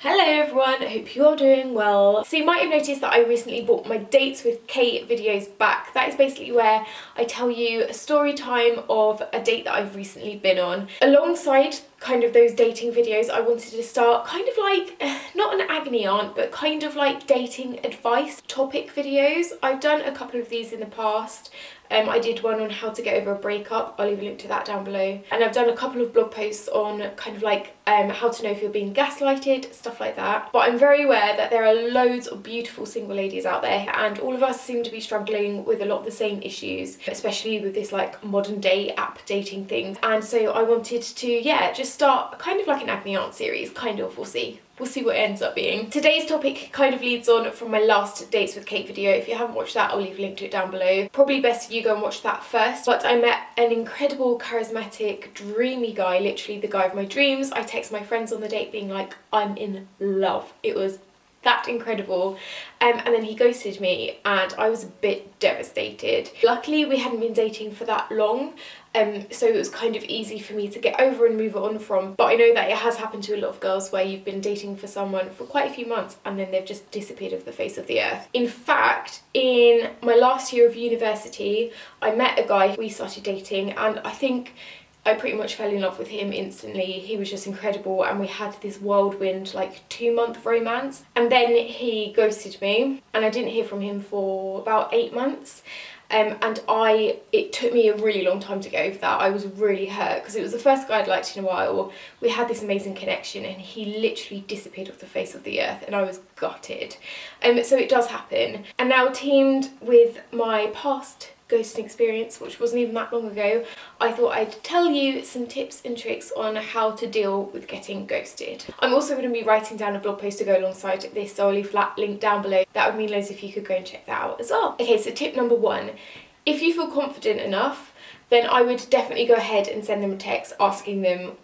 Hello everyone, I hope you're doing well. So you might have noticed that I recently brought my Dates with Kate videos back. That is basically where I tell you a story time of a date that I've recently been on. Alongside kind of those dating videos, I wanted to start kind of like, not an agony aunt, but kind of like dating advice topic videos. I've done a couple of these in the past. I did one on how to get over a breakup, I'll leave a link to that down below. And I've done a couple of blog posts on kind of like how to know if you're being gaslighted, stuff like that. But I'm very aware that there are loads of beautiful single ladies out there, and all of us seem to be struggling with a lot of the same issues, especially with this like modern day app dating thing. And so I wanted to, yeah, just start kind of like an agony aunt series, kind of, we'll see. We'll see what it ends up being. Today's topic kind of leads on from my last Dates with Kate video. If you haven't watched that, I'll leave a link to it down below. Probably best if you go and watch that first. But I met an incredible, charismatic, dreamy guy, literally the guy of my dreams. I text my friends on the date being like, I'm in love. It was that incredible. And then he ghosted me and I was a bit devastated. Luckily, we hadn't been dating for that long. So it was kind of easy for me to get over and move on from. But I know that it has happened to a lot of girls where you've been dating for someone for quite a few months and then they've just disappeared off the face of the earth. In fact, in my last year of university, I met a guy, we started dating, and I think I pretty much fell in love with him instantly. He was just incredible and we had this whirlwind like 2-month romance. And then he ghosted me and I didn't hear from him for about 8 months. It took me a really long time to get over that. I was really hurt because it was the first guy I'd liked in a while. We had this amazing connection and he literally disappeared off the face of the earth and I was gutted. So it does happen. And now, teamed with my past ghosting experience, which wasn't even that long ago, I thought I'd tell you some tips and tricks on how to deal with getting ghosted. I'm also going to be writing down a blog post to go alongside this, so I'll leave that link down below. That would mean loads if you could go and check that out as well. Okay, so tip number 1, if you feel confident enough, then I would definitely go ahead and send them a text asking them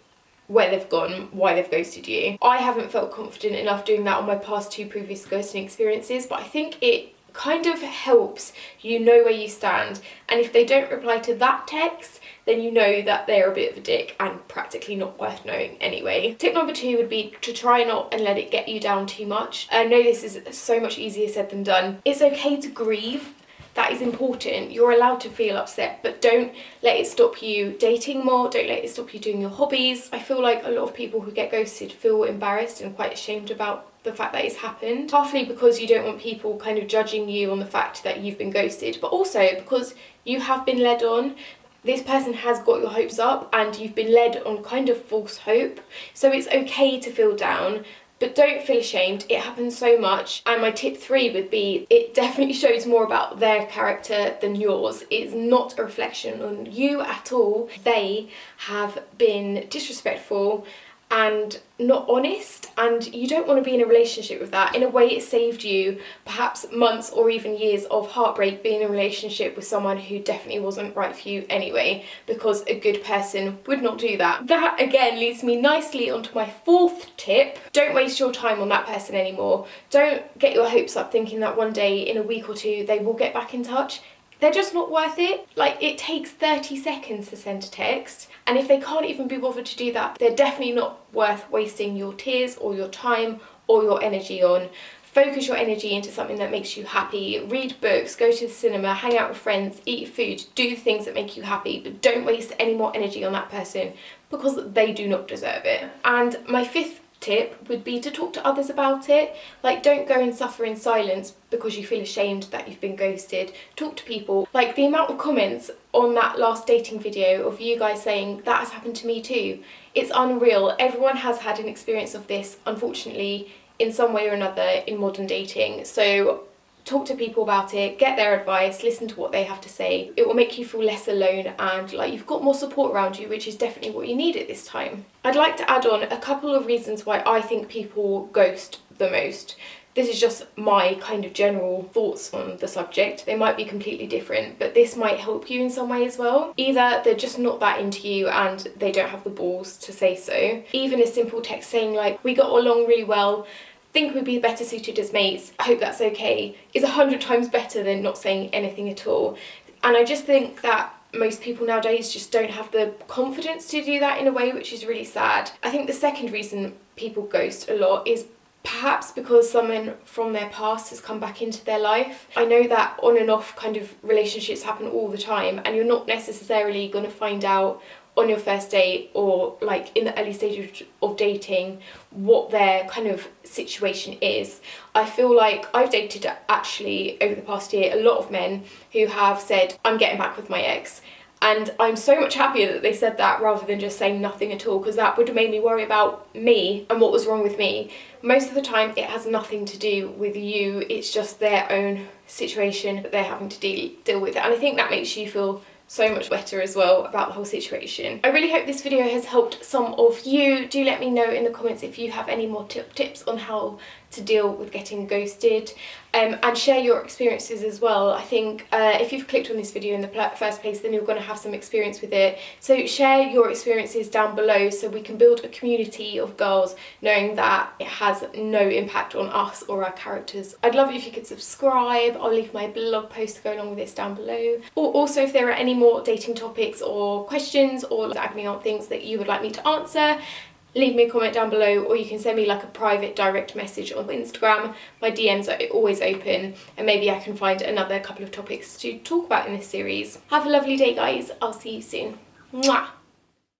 where they've gone, why they've ghosted you. I haven't felt confident enough doing that on my past 2 previous ghosting experiences, but I think it kind of helps you know where you stand, and if they don't reply to that text, then you know that they're a bit of a dick and practically not worth knowing anyway. Tip number 2 would be to try not and let it get you down too much. I know this is so much easier said than done. It's okay to grieve. That is important. You're allowed to feel upset, but don't let it stop you dating more. Don't let it stop you doing your hobbies. I feel like a lot of people who get ghosted feel embarrassed and quite ashamed about the fact that it's happened. Partly because you don't want people kind of judging you on the fact that you've been ghosted, but also because you have been led on. This person has got your hopes up and you've been led on kind of false hope. So it's okay to feel down, but don't feel ashamed. It happens so much. And my tip 3 would be, it definitely shows more about their character than yours. It's not a reflection on you at all. They have been disrespectful and not honest, and you don't want to be in a relationship with that. In a way, it saved you perhaps months or even years of heartbreak being in a relationship with someone who definitely wasn't right for you anyway, because a good person would not do that. That again leads me nicely onto my 4th tip. Don't waste your time on that person anymore. Don't get your hopes up thinking that one day, in a week or 2, they will get back in touch. They're just not worth it. Like, it takes 30 seconds to send a text, and if they can't even be bothered to do that, they're definitely not worth wasting your tears or your time or your energy on. Focus your energy into something that makes you happy. Read books, go to the cinema, hang out with friends, eat food, do things that make you happy, but don't waste any more energy on that person because they do not deserve it. And my 5th tip would be to talk to others about it. Like, don't go and suffer in silence because you feel ashamed that you've been ghosted. Talk to people. Like, the amount of comments on that last dating video of you guys saying that has happened to me too, it's unreal. Everyone has had an experience of this, unfortunately, in some way or another in modern dating. So talk to people about it, get their advice, listen to what they have to say. It will make you feel less alone and like you've got more support around you, which is definitely what you need at this time. I'd like to add on a couple of reasons why I think people ghost the most. This is just my kind of general thoughts on the subject. They might be completely different, but this might help you in some way as well. Either they're just not that into you and they don't have the balls to say so. Even a simple text saying like, we got along really well, think we'd be better suited as mates, I hope that's okay, is 100 times better than not saying anything at all. And I just think that most people nowadays just don't have the confidence to do that in a way, which is really sad. I think the second reason people ghost a lot is perhaps because someone from their past has come back into their life. I know that on and off kind of relationships happen all the time, and you're not necessarily going to find out on your first date or like in the early stages of dating what their kind of situation is. I feel like I've dated actually over the past year a lot of men who have said, I'm getting back with my ex. And I'm so much happier that they said that rather than just saying nothing at all, because that would have made me worry about me and what was wrong with me. Most of the time it has nothing to do with you, it's just their own situation that they're having to deal with. And I think that makes you feel so much better as well about the whole situation. I really hope this video has helped some of you. Do let me know in the comments if you have any more tips on how to deal with getting ghosted, and share your experiences as well. I think if you've clicked on this video in the first place, then you're going to have some experience with it. So share your experiences down below so we can build a community of girls knowing that it has no impact on us or our characters. I'd love it if you could subscribe. I'll leave my blog post to go along with this down below. Or also if there are any more dating topics or questions or agony aunt things that you would like me to answer, leave me a comment down below, or you can send me like a private direct message on Instagram. My DMs are always open, and maybe I can find another couple of topics to talk about in this series. Have a lovely day, guys. I'll see you soon. Mwah!